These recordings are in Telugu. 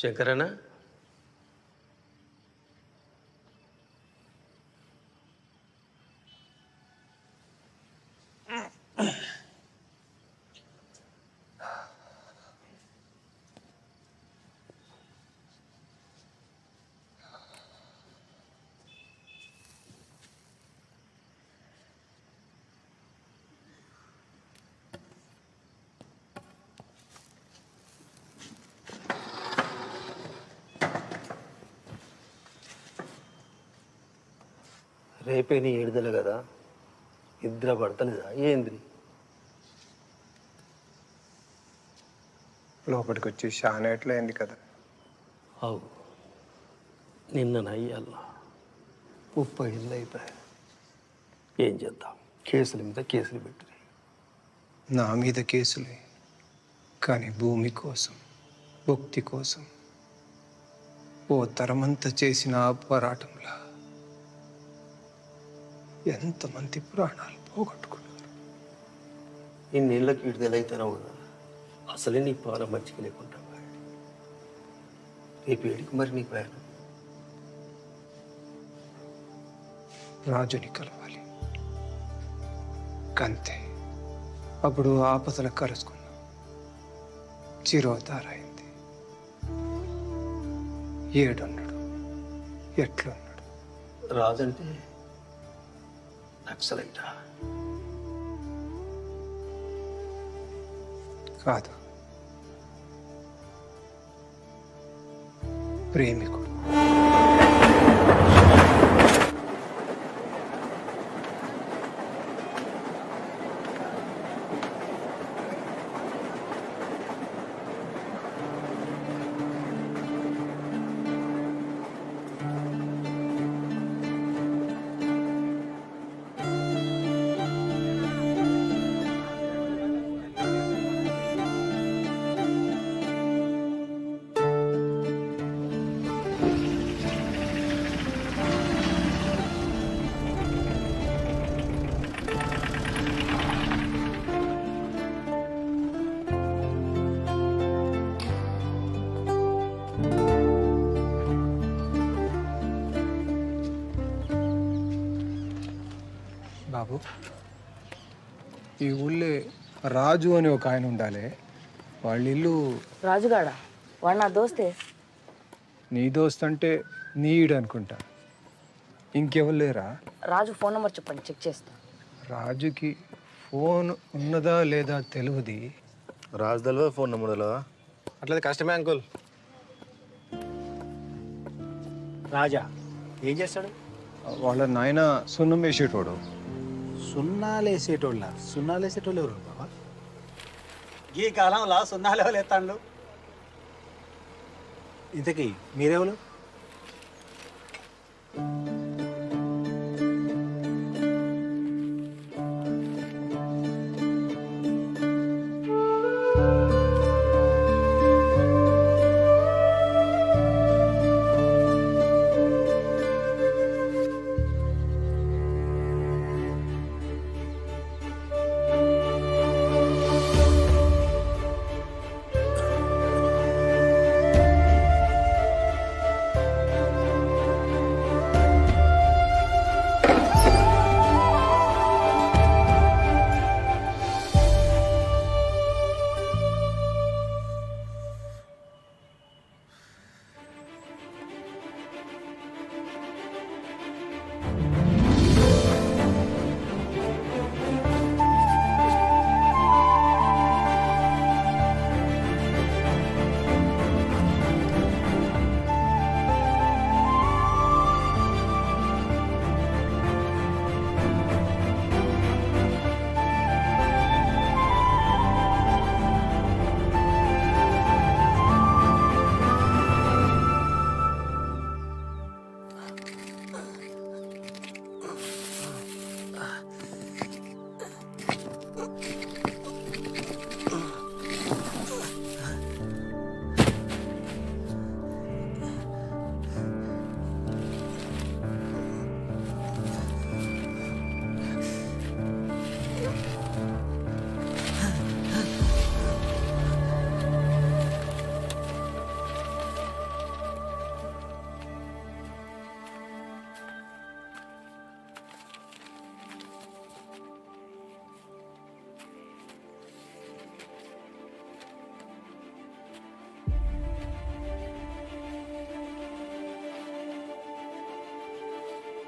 శంకరన్న రేపే నీ ఏడుదల కదా, ఇద్దరు పడతలేదా ఏంది? లోపలికి వచ్చి షానేట్లయింది కదా. అవు నిన్న నయ్యాల 30 ఏళ్ళు అయిపోయాయి. ఏం చేద్దాం, కేసుల మీద కేసులు పెట్టి. నా మీద కేసులే, కానీ భూమి కోసం, భక్తి కోసం ఓ తరమంతా చేసిన ఆ పోరాటంలా ఎంతమంది ప్రాణాలు పోగొట్టుకున్నారు. ఇన్నేళ్ళకి విడుదలైతున్నావు కదా, అసలే నీ పాల మంచిగా లేకుండా రేపు ఏడికి మరి నీ ప్రయాణం? రాజుని కలవాలి కంతే. అప్పుడు ఆపదలు కలుసుకున్నాం, చిరోతారైంది. ఏడున్నాడు, ఎట్లున్నాడు? రాజంటే నక్సలైటా? కాదు, ప్రేమికుడు. బాబు, ఈ ఊళ్ళో రాజు అని ఒక ఆయన ఉండాలి. వాళ్ళ ఇల్లు రాజుగాడ వాడు నా దోస్తే. నీ దోస్త్ అంటే నీడు అనుకుంటా. ఇంకెవరు లేరా? రాజు ఫోన్ నెంబర్ చెప్పండి, చెక్ చేస్తా. రాజుకి ఫోన్ ఉన్నదా లేదా తెలియదు. రాజు తెలియదు, ఫోన్ నెంబర్ తెలియదా? అట్లయితే కష్టమే అంకుల్. రాజా ఏం చేస్తాడు? వాళ్ళ నాయన సున్నం వేసేటోడు. సున్నాలేసేటోళ్ళు ఎవరు బాబా? ఈ కాలంలో సున్నాలు ఎవరు ఎత్తాండు? ఇంతకీ మీరెవరు?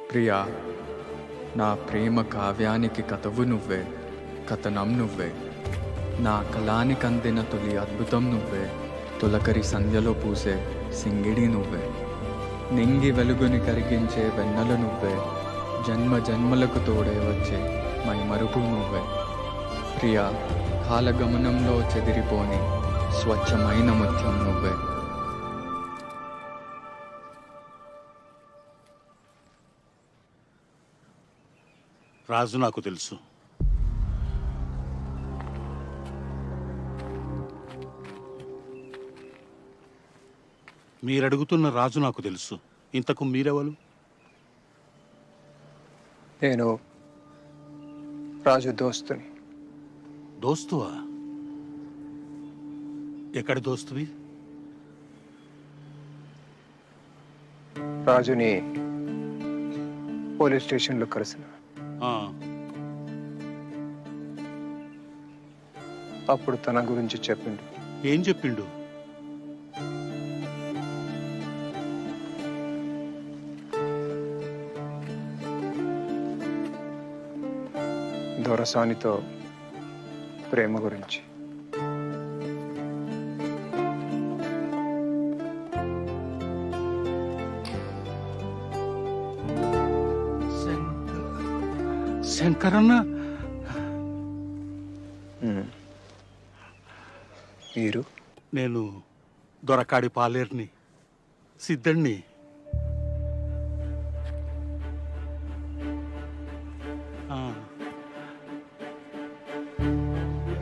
ప్రియా, నా ప్రేమ కావ్యానికి కథవు నువ్వే, కథనం నువ్వే. నా కళానికి అందిన తొలి అద్భుతం నువ్వే, తొలకరి సంధ్యలో పూసే సింగిడి నువ్వే. నింగి వెలుగుని కరిగించే వెన్నెల నువ్వే, జన్మ జన్మలకు తోడే వచ్చే మై మరుపు నువ్వే. ప్రియా, కాలగమనంలో చెదిరిపోని స్వచ్ఛమైన ముత్యం నువ్వే. రాజు నాకు తెలుసు. మీరడుగుతున్న రాజు నాకు తెలుసు. ఇంతకు మీరెవరు? నేను రాజు దోస్తుని. దోస్తువా? ఎక్కడి దోస్తువి? రాజుని పోలీస్ స్టేషన్లో కలిసిన. ఆ, అప్పుడు తన గురించి చెప్పిండు. ఏం చెప్పిండు? దొరసానితో ప్రేమ గురించి. శంకరన్న? మీరు? నేను దొరకాడి పాలేర్ని, సిద్ధుణ్ణి.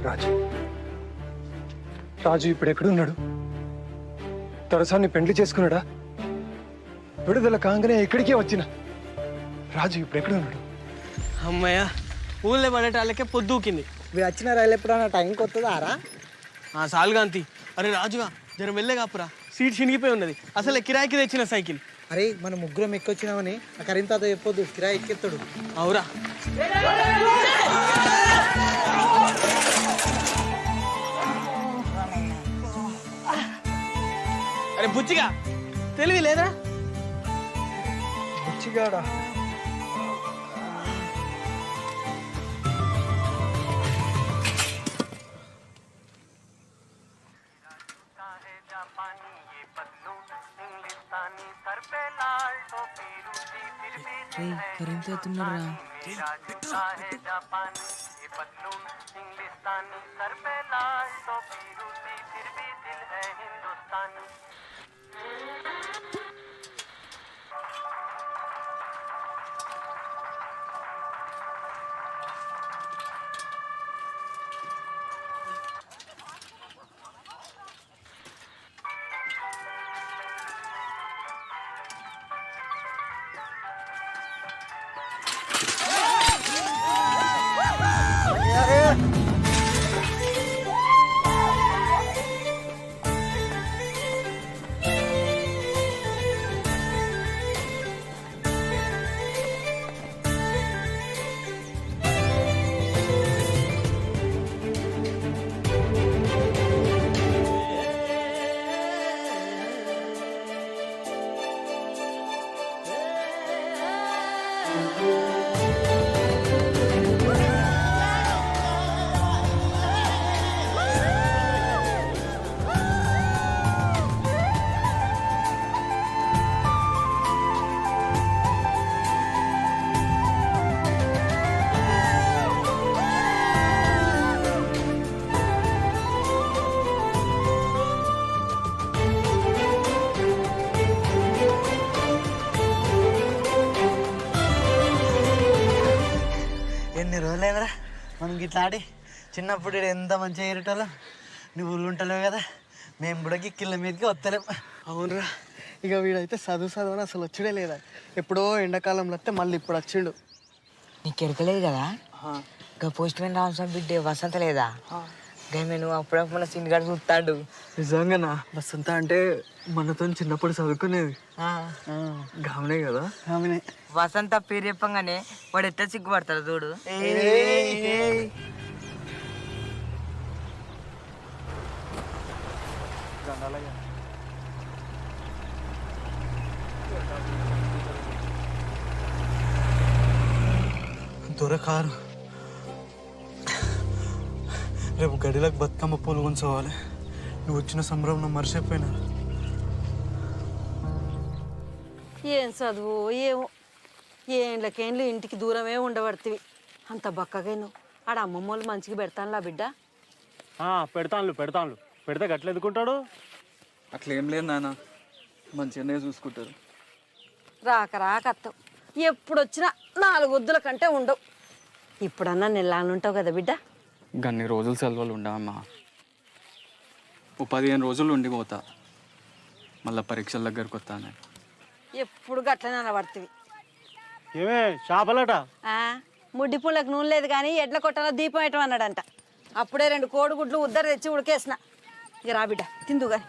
రాజు రాజు ఇప్పుడు ఎక్కడున్నాడు? దొరసాన్ని పెండ్లి చేసుకున్నాడా? విడుదల కాగానే ఇక్కడికే వచ్చిన రాజు ఇప్పుడు ఎక్కడున్నాడు? అమ్మయ్య, ఊళ్ళో పడేటాళ్ళకే పొద్దుకింది. మీరు వచ్చిన రైలు ఎప్పుడన్నా టైంకి వస్తుందారా? సాలుగాంతి. అరే రాజుగా, జర వెళ్ళే కాపురా, సీట్ చినిగిపోయి ఉన్నది. అసలు కిరాయికి తెచ్చిన సైకిల్. అరే మనం ముగ్గురం ఎక్కొచ్చినామని ఆ కరీంతాతో చెప్పొద్దు, కిరాయి ఎక్కెత్తాడు. అవురా? అరే బుచ్చిగా, తెలివి లేదా? బుచ్చిగాడా? కరెంట్ అవుతున్నారా? ఎన్ని రోజులైందిరా మనం గిట్లా ఆడి. చిన్నప్పుడు ఈడ ఎంత మంచిగా ఏరేటోళ్ళం. నువ్వు ఊళ్ళు ఉంటలేవు కదా, మేము కూడా గిక్కిళ్ళ మీదకి వస్తలేం. అవునరా, ఇక వీడైతే చదువు అని అసలు వచ్చుడే లేదా. ఎప్పుడో ఎండాకాలంలో వస్తే మళ్ళీ ఇప్పుడు వచ్చిండు. నీకు ఎరకలేదు కదా, ఇంకా పోస్ట్ మ్యాన్ రామస్వామి బిడ్డే వసంత లేదా? గమే నువ్వు అప్పుడప్పుడు సినిగాడు చూస్తాడు. నిజంగానా? వసంత అంటే మనతో చిన్నప్పుడు చదువుకునేది. గామనే కదా? గామనే. వసంత పేరు చెప్పంగానే వాడు ఎట్లా సిగ్గుపడతాడు చూడు. దొరకారు. రేపు గడిలకు బతుకమ్మ పూలు ఉంచవాలి. నువ్వు వచ్చిన సంబరం మర్చిపోయినా. ఏం చదువు ఏమో, ఏండ్లకేండ్లు ఇంటికి దూరమే ఉండబడుతుంది. అంత బక్కగా నువ్వు ఆడ అమ్మమ్మ వాళ్ళు మంచిగా పెడతానులా బిడ్డ. పెడతాను పెడితే గట్ల ఎదుకుంటాడు. అట్లేం లేదు నాన్న, మంచిగానే చూసుకుంటారు. రాక అత్తవు, ఎప్పుడు వచ్చినా 4 వద్దుల కంటే ఉండవు. ఇప్పుడన్నా నెల్లానుంటావు కదా బిడ్డ. గన్ని రోజులు సెలవులు ఉండవమ్మా. 15 రోజులు ఉండిపోతా, మళ్ళీ పరీక్షల దగ్గరకు వస్తాను. ఎప్పుడు గట్లనే అనబడుతుంది. ఏమే చేపలట ముడ్డి పుల్లకు నూనె లేదు కానీ ఎడ్ల కొట్టాలో దీపం వేయటం అన్నాడంట. అప్పుడే 2 కోడిగుడ్లు ఉద్దరు తెచ్చి ఉడికేసిన. ఇక రా బిడ్డ తిందు కానీ.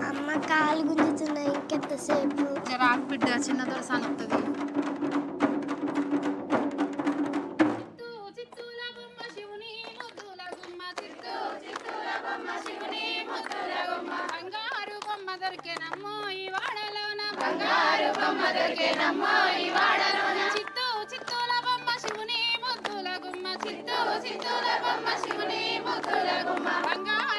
అమ్మ కాలు గుంజుతున్నాయి, ఇంకెంతసేపు? రాకు బిడ్డ, చిన్న దొరసాని వస్తుంది. దొరికేనమ్మో ఈ వాడలోన, బంగారు బొమ్మ దొరికేనమ్మో ఈ వాడలోన. చిత్తూల బొమ్మ శివుని ముద్దుల గుమ్మ, చిత్తూల బొమ్మ శివుని ముద్దుల గుమ్మ, బంగారు